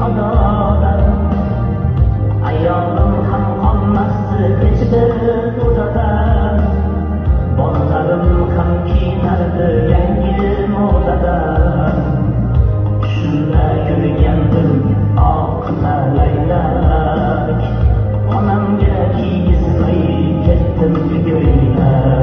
ododan. Ayolim ham olmasdi hech bir to'dadan. Bolalarim ham kiyinardi yangi modadan. Shunda yurgandim oq laylak, onamga kiygizmay ketdim ko'ylak.